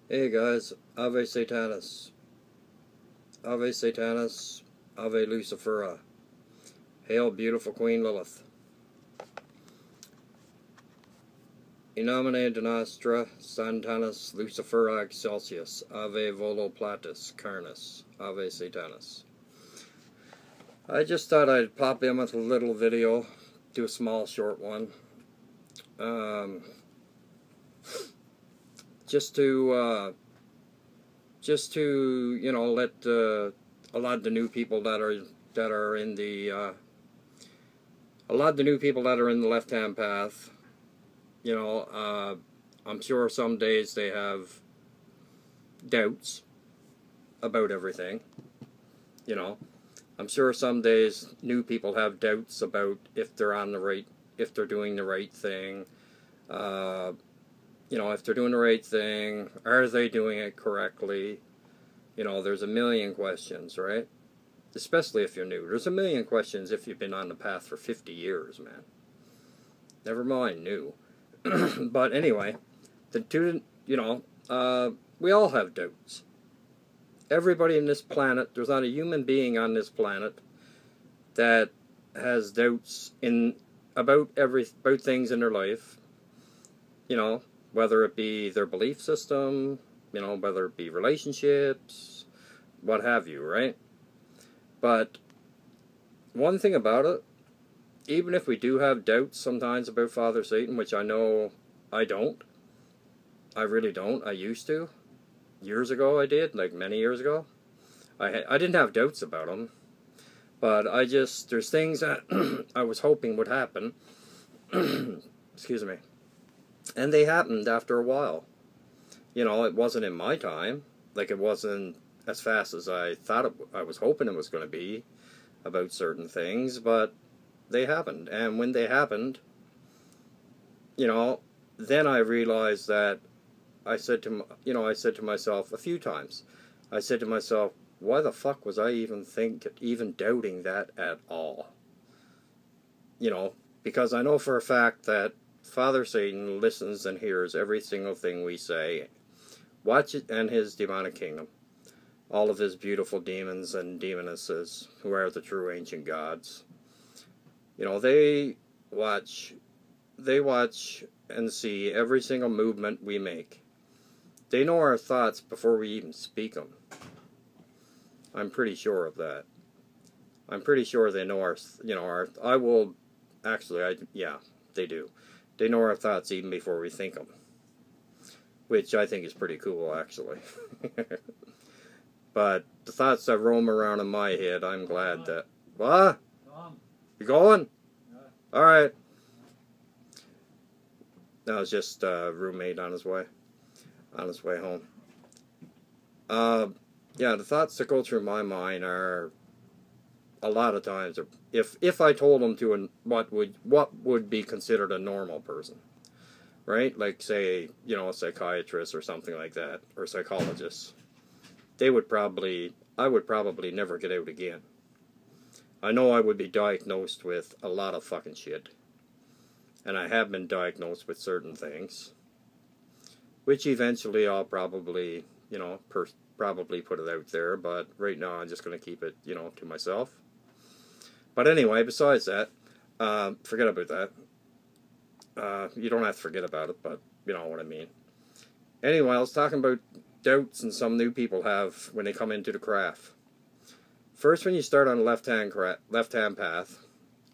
Hey guys, Ave Satanas, Ave Satanas, Ave Luciferi. Hail beautiful Queen Lilith. In nomine NOSTRI, SATANAS, LUCIFERI, EXCELSI, Ave VOLUPTATIS, CARNIS, Ave Satanas. I just thought I'd pop in with a little video, do a small short one. Just to you know, let a lot of the new people that are in the left-hand path, you know, I'm sure some days they have doubts about everything. You know, I'm sure some days new people have doubts about if they're doing the right thing. You know, if they're doing the right thing, are they doing it correctly? You know, there's a million questions, right? Especially if you're new. There's a million questions if you've been on the path for 50 years, man. Never mind new. But anyway, we all have doubts. Everybody on this planet, there's not a human being on this planet that has doubts about things in their life. You know, whether it be their belief system, you know, whether it be relationships, what have you, right? But one thing about it, even if we do have doubts sometimes about Father Satan, which I know I don't, I really don't, I used to. Years ago I did, like many years ago. I didn't have doubts about him, but there's things that I was hoping would happen. Excuse me. And they happened after a while. You know, it wasn't in my time. Like, it wasn't as fast as I thought I was hoping it was going to be about certain things, but they happened. And when they happened, you know, then I realized that I said to myself a few times, I said to myself, why the fuck was I even doubting that at all? You know, because I know for a fact that Father Satan listens and hears every single thing we say. Watch it, and his demonic kingdom. All of his beautiful demons and demonesses, who are the true ancient gods. You know, they watch and see every single movement we make. They know our thoughts before we even speak them. I'm pretty sure of that. I'm pretty sure they know yeah, they do. They know our thoughts even before we think them. Which I think is pretty cool, actually. But the thoughts that roam around in my head, I'm glad that... What? You going? Yeah. Alright. That was just a roommate on his way home. Yeah, the thoughts that go through my mind are... a lot of times, if I told them to what would be considered a normal person, right? Like, say, you know, a psychiatrist or something like that, or a psychologist, I would probably never get out again. I know I would be diagnosed with a lot of fucking shit, and I have been diagnosed with certain things, which eventually I'll probably, you know, probably put it out there, but right now I'm just going to keep it, you know, to myself. But anyway, besides that, forget about that. You don't have to forget about it, but you know what I mean. Anyway, I was talking about doubts and some new people have when they come into the craft. First, when you start on the left-hand path,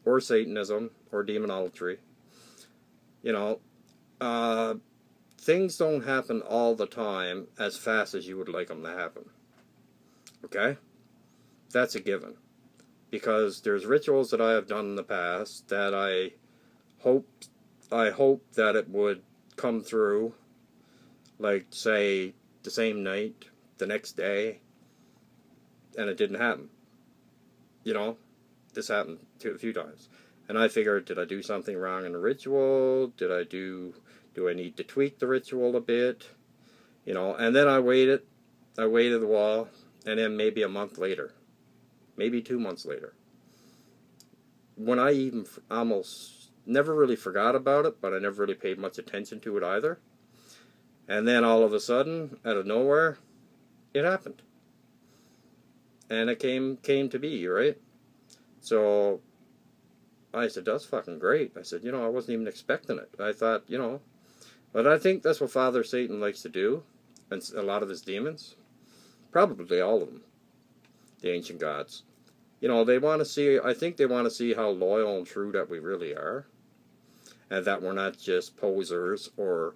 or Satanism, or demonolatry, you know, things don't happen all the time as fast as you would like them to happen. Okay? That's a given. Because there's rituals that I have done in the past that I hope that it would come through, like, say, the same night, the next day, and it didn't happen. You know, this happened a few times. And I figured, did I do something wrong in the ritual? Do I need to tweak the ritual a bit? You know, and then I waited a while, and then maybe a month later, maybe 2 months later, when I even almost never really forgot about it, but I never really paid much attention to it either, And then all of a sudden, out of nowhere, it happened. And it came to be, right? So I said, that's fucking great. I said, I wasn't even expecting it. I thought, but I think that's what Father Satan likes to do, and a lot of his demons. Probably all of them, the ancient gods. They want to see, I think they want to see how loyal and true that we really are, and that we're not just posers or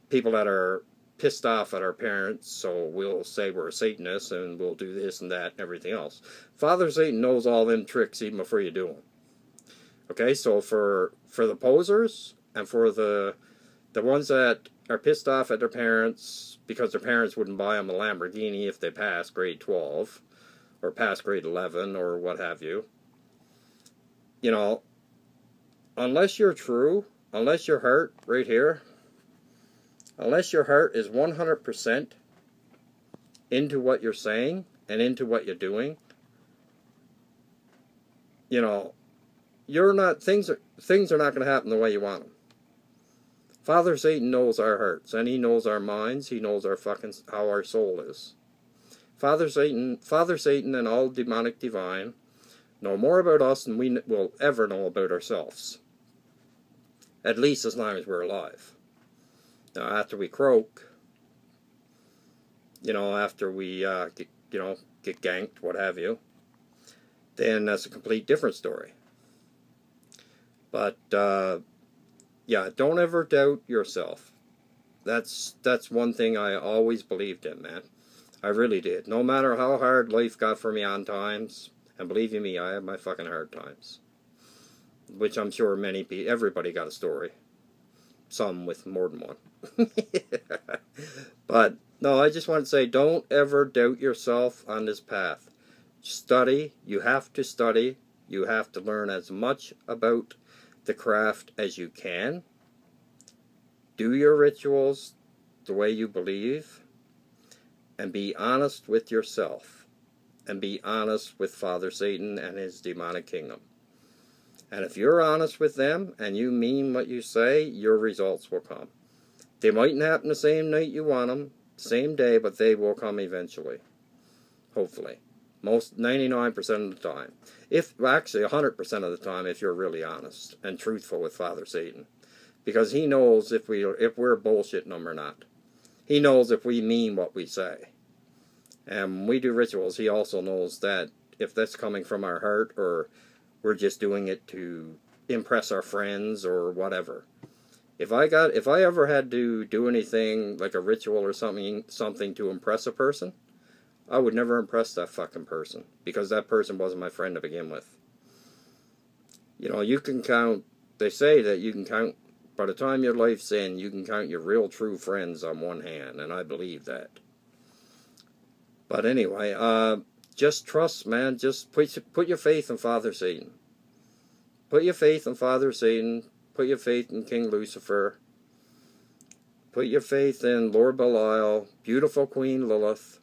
people that are pissed off at our parents, so we'll say we're Satanists and we'll do this and that and everything else. Father Satan knows all them tricks even before you do them. Okay, so for the posers and for the ones that are pissed off at their parents because their parents wouldn't buy them a Lamborghini if they passed grade 12 or passed grade 11 or what have you, unless you're true, unless your heart right here, unless your heart is 100% into what you're saying and into what you're doing, you're not, things are not going to happen the way you want them. Father Satan knows our hearts, and he knows our minds. He knows how our soul is. Father Satan and all demonic divine know more about us than we will ever know about ourselves. At least as long as we're alive. Now, after we croak, after we get ganked, what have you, then that's a complete different story. But yeah, don't ever doubt yourself. That's one thing I always believed in, man. I really did. No matter how hard life got for me on times, and believe you me, I had my fucking hard times. Which I'm sure everybody got a story. Some with more than one. But, no, I just want to say, don't ever doubt yourself on this path. Study. You have to study. You have to learn as much about the craft as you can. Do your rituals the way you believe. And be honest with yourself. And be honest with Father Satan and his demonic kingdom. And if you're honest with them and you mean what you say, your results will come. They mightn't happen the same night you want them, same day, but they will come eventually. Hopefully. Most 99% of the time. Actually 100% of the time if you're really honest and truthful with Father Satan. Because he knows if we're bullshitting him or not. He knows if we mean what we say. And when we do rituals, he also knows that if that's coming from our heart or we're just doing it to impress our friends or whatever. If I ever had to do anything like a ritual or something to impress a person, I would never impress that fucking person because that person wasn't my friend to begin with. You can count, they say that you can count, by the time your life's in, you can count your real true friends on one hand, and I believe that. But anyway, just trust, man. Just put your faith in Father Satan. Put your faith in Father Satan. Put your faith in King Lucifer. Put your faith in Lord Belial, beautiful Queen Lilith,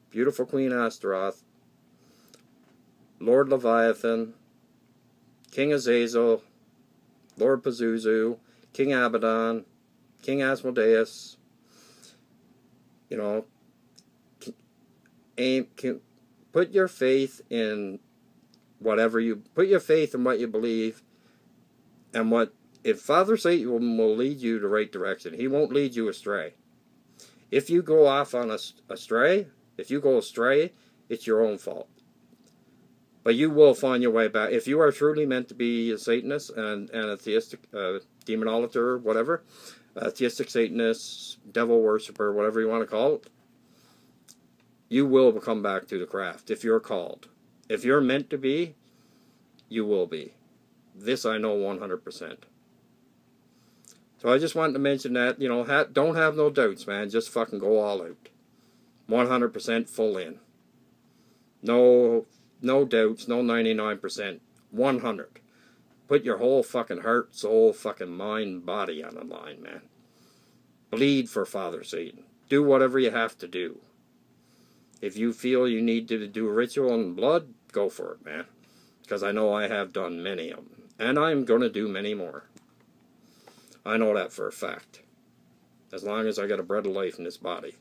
beautiful Queen Astaroth, Lord Leviathan, King Azazel, Lord Pazuzu, King Abaddon, King Asmodeus. Put your faith in put your faith in what you believe, and if Father Satan will lead you the right direction. He won't lead you astray. If you go off on astray, if you go astray, it's your own fault. But you will find your way back. If you are truly meant to be a Satanist and a theistic demonolator, whatever, a theistic Satanist, devil worshipper, whatever you want to call it, you will come back to the craft if you're called. If you're meant to be, you will be. This I know 100%. So I just wanted to mention that, don't have no doubts, man. Just fucking go all out. 100% full in. No doubts, no 99%. 100. Put your whole fucking heart, soul, fucking mind, body on the line, man. Bleed for Father Satan. Do whatever you have to do. If you feel you need to do a ritual in blood, go for it, man. Because I know I have done many of them. And I'm going to do many more. I know that for a fact. as long as I got a bread of life in this body.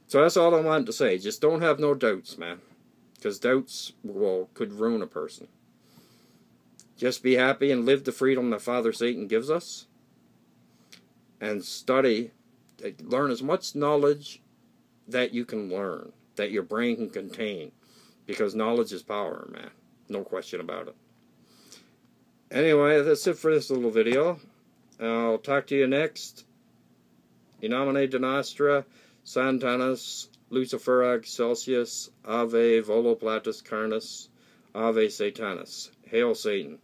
So that's all I wanted to say. Just don't have no doubts, man. Because doubts could ruin a person. Just be happy and live the freedom that Father Satan gives us. And study, learn as much knowledge that you can learn, that your brain can contain. Because knowledge is power, man. No question about it. Anyway, that's it for this little video. I'll talk to you next. In nomine NOSTRI, SATANAS, LUCIFERI, EXCELSI, Ave, VOLUPTATIS, CARNIS, Ave Satanas. Hail Satan.